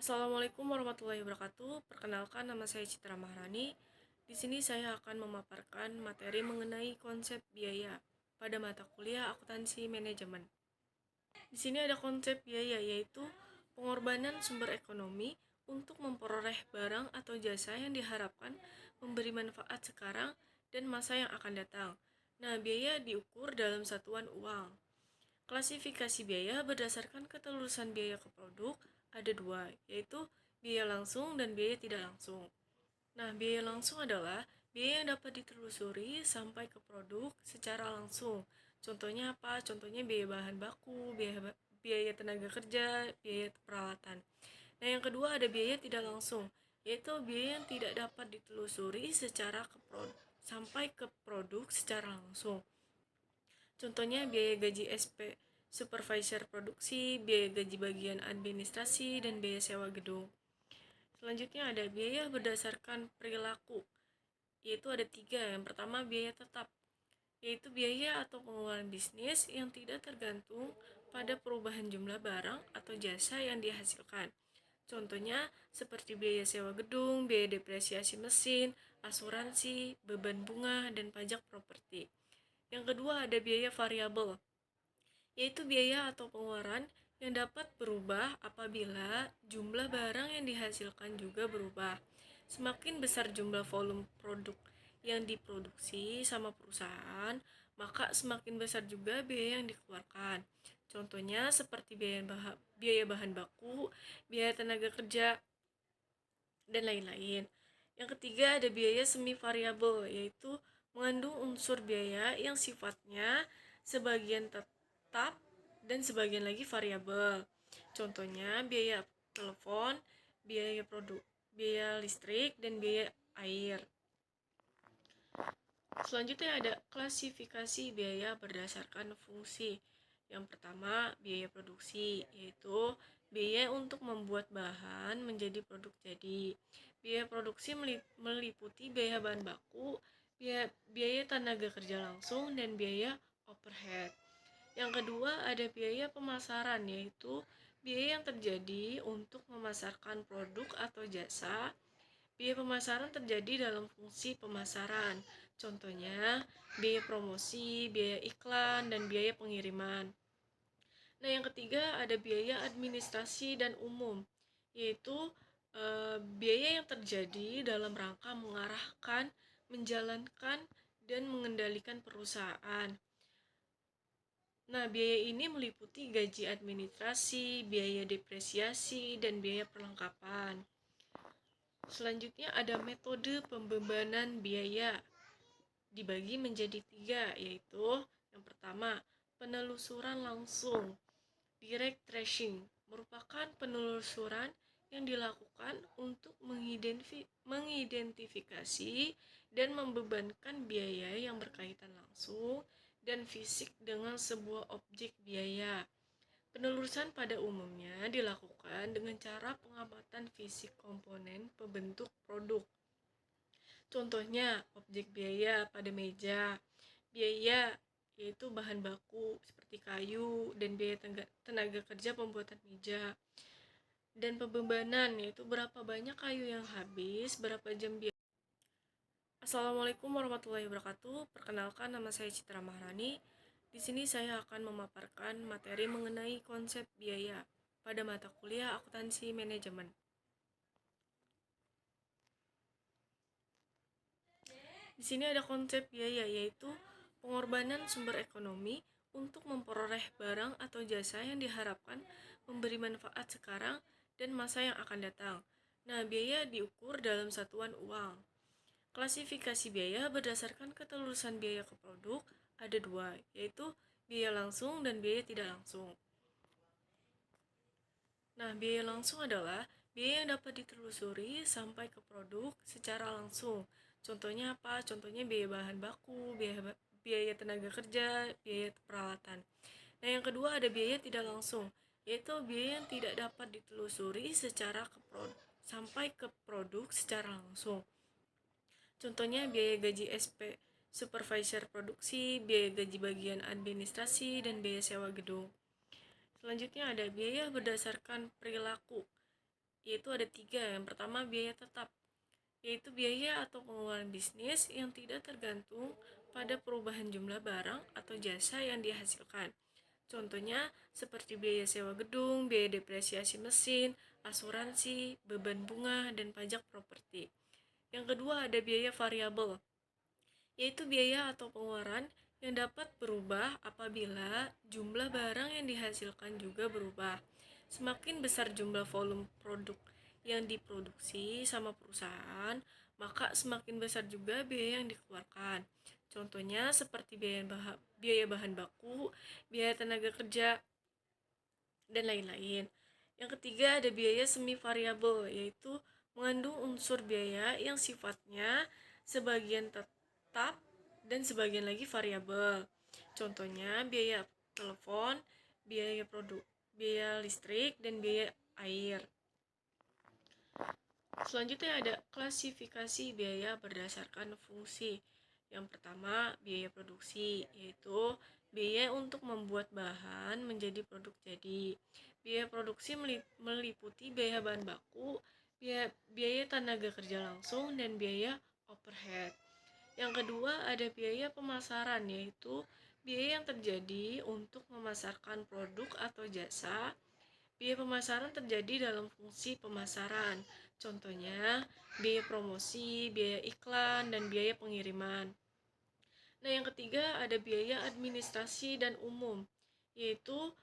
Assalamualaikum warahmatullahi wabarakatuh. Perkenalkan, nama saya Citra Maharani. Di sini saya akan memaparkan materi mengenai konsep biaya pada mata kuliah akuntansi manajemen. Di sini ada konsep biaya, yaitu pengorbanan sumber ekonomi untuk memperoleh barang atau jasa yang diharapkan memberi manfaat sekarang dan masa yang akan datang. Nah, biaya diukur dalam satuan uang. Klasifikasi biaya berdasarkan ketelurusan biaya ke produk ada dua, yaitu biaya langsung dan biaya tidak langsung. Nah, biaya langsung adalah biaya yang dapat ditelusuri sampai ke produk secara langsung. Contohnya apa? Contohnya biaya bahan baku, biaya tenaga kerja, biaya peralatan. Nah, yang kedua ada biaya tidak langsung, yaitu biaya yang tidak dapat ditelusuri secara sampai ke produk secara langsung. Contohnya biaya gaji SP, supervisor produksi, biaya gaji bagian administrasi, dan biaya sewa gedung. Selanjutnya ada biaya berdasarkan perilaku, yaitu ada tiga. Yang pertama biaya tetap, yaitu biaya atau pengeluaran bisnis yang tidak tergantung pada perubahan jumlah barang atau jasa yang dihasilkan. Contohnya seperti biaya sewa gedung, biaya depresiasi mesin, asuransi, beban bunga, dan pajak properti. Yang kedua ada biaya variabel, yaitu biaya atau pengeluaran yang dapat berubah apabila jumlah barang yang dihasilkan juga berubah. Semakin besar jumlah volume produk yang diproduksi sama perusahaan, maka semakin besar juga biaya yang dikeluarkan. Contohnya seperti biaya bahan baku, biaya tenaga kerja, dan lain-lain. Yang ketiga ada biaya semi variabel, yaitu mengandung unsur biaya yang sifatnya sebagian tetap dan sebagian lagi variabel. Contohnya biaya telepon, biaya produk, biaya listrik, dan biaya air. Selanjutnya ada klasifikasi biaya berdasarkan fungsi. Yang pertama, biaya produksi, yaitu biaya untuk membuat bahan menjadi produk jadi. Biaya produksi meliputi biaya bahan baku, biaya tenaga kerja langsung, dan biaya overhead. Yang kedua, ada biaya pemasaran, yaitu biaya yang terjadi untuk memasarkan produk atau jasa. Biaya pemasaran terjadi dalam fungsi pemasaran. Contohnya, biaya promosi, biaya iklan, dan biaya pengiriman. Nah, yang ketiga ada biaya administrasi dan umum, yaitu biaya yang terjadi dalam rangka mengarahkan, menjalankan, dan mengendalikan perusahaan. Nah, biaya ini meliputi gaji administrasi, biaya depresiasi, dan biaya perlengkapan. Selanjutnya ada metode pembebanan biaya, dibagi menjadi tiga, yaitu yang pertama, penelusuran langsung. Direct tracing merupakan penelusuran yang dilakukan untuk mengidentifikasi dan membebankan biaya yang berkaitan langsung dan fisik dengan sebuah objek biaya. Penelusuran pada umumnya dilakukan dengan cara pengamatan fisik komponen pembentuk produk. Contohnya, objek biaya pada meja, biaya yaitu bahan baku seperti kayu dan biaya tenaga kerja pembuatan meja. Dan pembebanan yaitu berapa banyak kayu yang habis, berapa jam biaya. Assalamualaikum warahmatullahi wabarakatuh. Perkenalkan, nama saya Citra Maharani. Di sini saya akan memaparkan materi mengenai konsep biaya pada mata kuliah akuntansi manajemen. Di sini ada konsep biaya, yaitu pengorbanan sumber ekonomi untuk memperoleh barang atau jasa yang diharapkan memberi manfaat sekarang dan masa yang akan datang. Nah, biaya diukur dalam satuan uang. Klasifikasi biaya berdasarkan ketelurusan biaya ke produk ada dua, yaitu biaya langsung dan biaya tidak langsung. Nah, biaya langsung adalah biaya yang dapat ditelusuri sampai ke produk secara langsung. Contohnya apa? Contohnya biaya bahan baku, biaya tenaga kerja, biaya peralatan. Nah, yang kedua ada biaya tidak langsung, yaitu biaya yang tidak dapat ditelusuri sampai ke produk secara langsung. Contohnya biaya gaji SP, supervisor produksi, biaya gaji bagian administrasi, dan biaya sewa gedung. Selanjutnya ada biaya berdasarkan perilaku, yaitu ada 3. Yang pertama biaya tetap, yaitu biaya atau pengeluaran bisnis yang tidak tergantung pada perubahan jumlah barang atau jasa yang dihasilkan. Contohnya seperti biaya sewa gedung, biaya depresiasi mesin, asuransi, beban bunga, dan pajak properti. Yang kedua ada biaya variabel, yaitu biaya atau pengeluaran yang dapat berubah apabila jumlah barang yang dihasilkan juga berubah. Semakin besar jumlah volume produk yang diproduksi sama perusahaan, maka semakin besar juga biaya yang dikeluarkan. Contohnya seperti biaya bahan baku, biaya tenaga kerja, dan lain-lain. Yang ketiga ada biaya semi variabel, yaitu mengandung unsur biaya yang sifatnya sebagian tetap dan sebagian lagi variabel. Contohnya biaya telepon, biaya produk, biaya listrik, dan biaya air. Selanjutnya ada klasifikasi biaya berdasarkan fungsi. Yang pertama, biaya produksi, yaitu biaya untuk membuat bahan menjadi produk jadi. Biaya produksi meliputi biaya bahan baku, biaya tenaga kerja langsung, dan biaya overhead. Yang kedua, ada biaya pemasaran, yaitu biaya yang terjadi untuk memasarkan produk atau jasa. Biaya pemasaran terjadi dalam fungsi pemasaran. Contohnya, biaya promosi, biaya iklan, dan biaya pengiriman. Nah, yang ketiga ada biaya administrasi dan umum, yaitu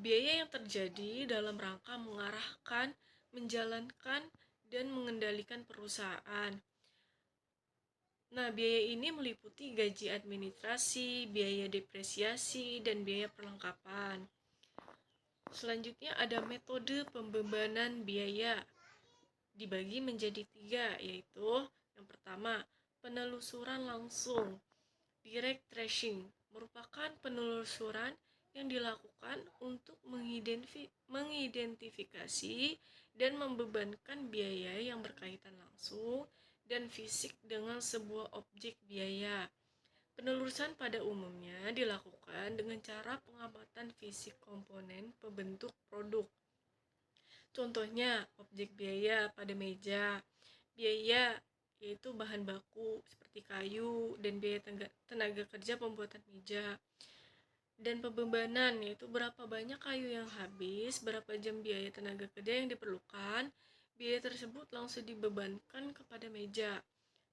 biaya yang terjadi dalam rangka mengarahkan, menjalankan, dan mengendalikan perusahaan. Nah, biaya ini meliputi gaji administrasi, biaya depresiasi, dan biaya perlengkapan. Selanjutnya ada metode pembebanan biaya, dibagi menjadi 3, yaitu yang pertama, penelusuran langsung. Direct tracing merupakan penelusuran yang dilakukan untuk mengidentifikasi dan membebankan biaya yang berkaitan langsung dan fisik dengan sebuah objek biaya. Penelusuran pada umumnya dilakukan dengan cara pengamatan fisik komponen pembentuk produk. Contohnya, objek biaya pada meja, biaya yaitu bahan baku seperti kayu dan biaya tenaga kerja pembuatan meja. Dan pembebanan yaitu berapa banyak kayu yang habis, berapa jam biaya tenaga kerja yang diperlukan. Biaya tersebut langsung dibebankan kepada meja.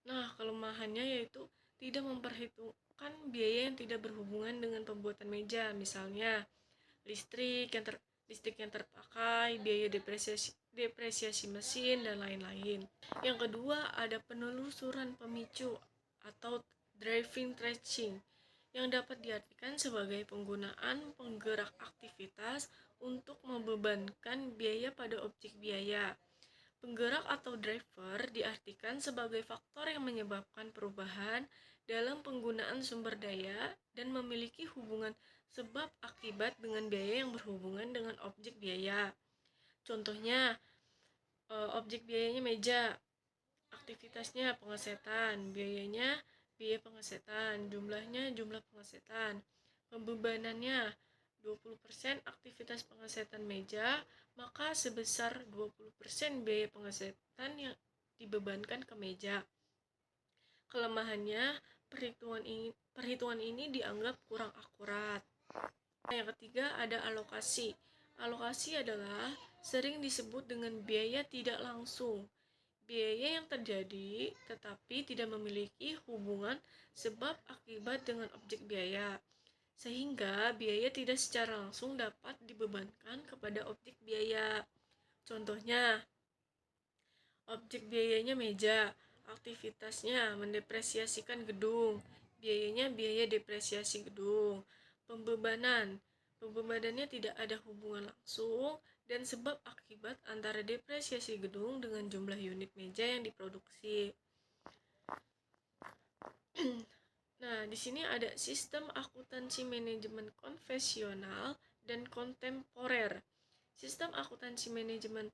Nah, kelemahannya yaitu tidak memperhitungkan biaya yang tidak berhubungan dengan pembuatan meja, misalnya listrik yang terpakai, biaya depresiasi mesin, dan lain-lain. Yang kedua, ada penelusuran pemicu atau driving tracing, yang dapat diartikan sebagai penggunaan penggerak aktivitas untuk membebankan biaya pada objek biaya. Penggerak atau driver diartikan sebagai faktor yang menyebabkan perubahan dalam penggunaan sumber daya dan memiliki hubungan sebab akibat dengan biaya yang berhubungan dengan objek biaya. Contohnya, objek biayanya meja, aktivitasnya pengesetan, biayanya biaya pengesetan, jumlahnya jumlah pengesetan, pembebanannya 20% aktivitas pengesetan meja, maka sebesar 20% biaya pengesetan yang dibebankan ke meja. Kelemahannya, perhitungan ini dianggap kurang akurat. Yang ketiga ada alokasi. Alokasi adalah sering disebut dengan biaya tidak langsung. Biaya yang terjadi tetapi tidak memiliki hubungan sebab akibat dengan objek biaya, sehingga biaya tidak secara langsung dapat dibebankan kepada objek biaya. Contohnya, objek biayanya meja, aktivitasnya mendepresiasikan gedung, biayanya biaya depresiasi gedung. Pembebanannya tidak ada hubungan langsung dan sebab akibat antara depresiasi gedung dengan jumlah unit meja yang diproduksi. Nah, di sini ada sistem akuntansi manajemen konvensional dan kontemporer. Sistem akuntansi manajemen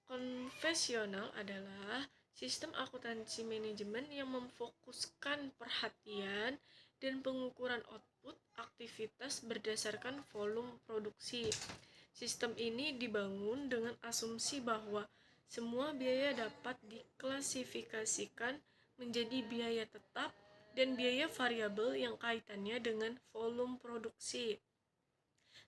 konvensional adalah sistem akuntansi manajemen yang memfokuskan perhatian dan pengukuran output aktivitas berdasarkan volume produksi. Sistem ini dibangun dengan asumsi bahwa semua biaya dapat diklasifikasikan menjadi biaya tetap dan biaya variabel yang kaitannya dengan volume produksi.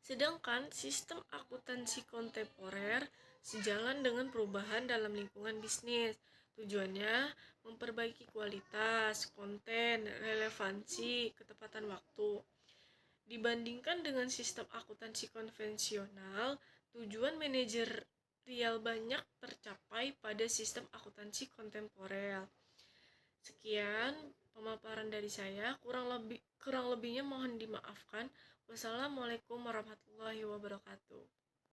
Sedangkan sistem akuntansi kontemporer sejalan dengan perubahan dalam lingkungan bisnis. Tujuannya memperbaiki kualitas, konten, relevansi, ketepatan waktu. Dibandingkan dengan sistem akuntansi konvensional, tujuan manajerial banyak tercapai pada sistem akuntansi kontemporer. Sekian pemaparan dari saya, kurang lebihnya mohon dimaafkan. Wassalamualaikum warahmatullahi wabarakatuh.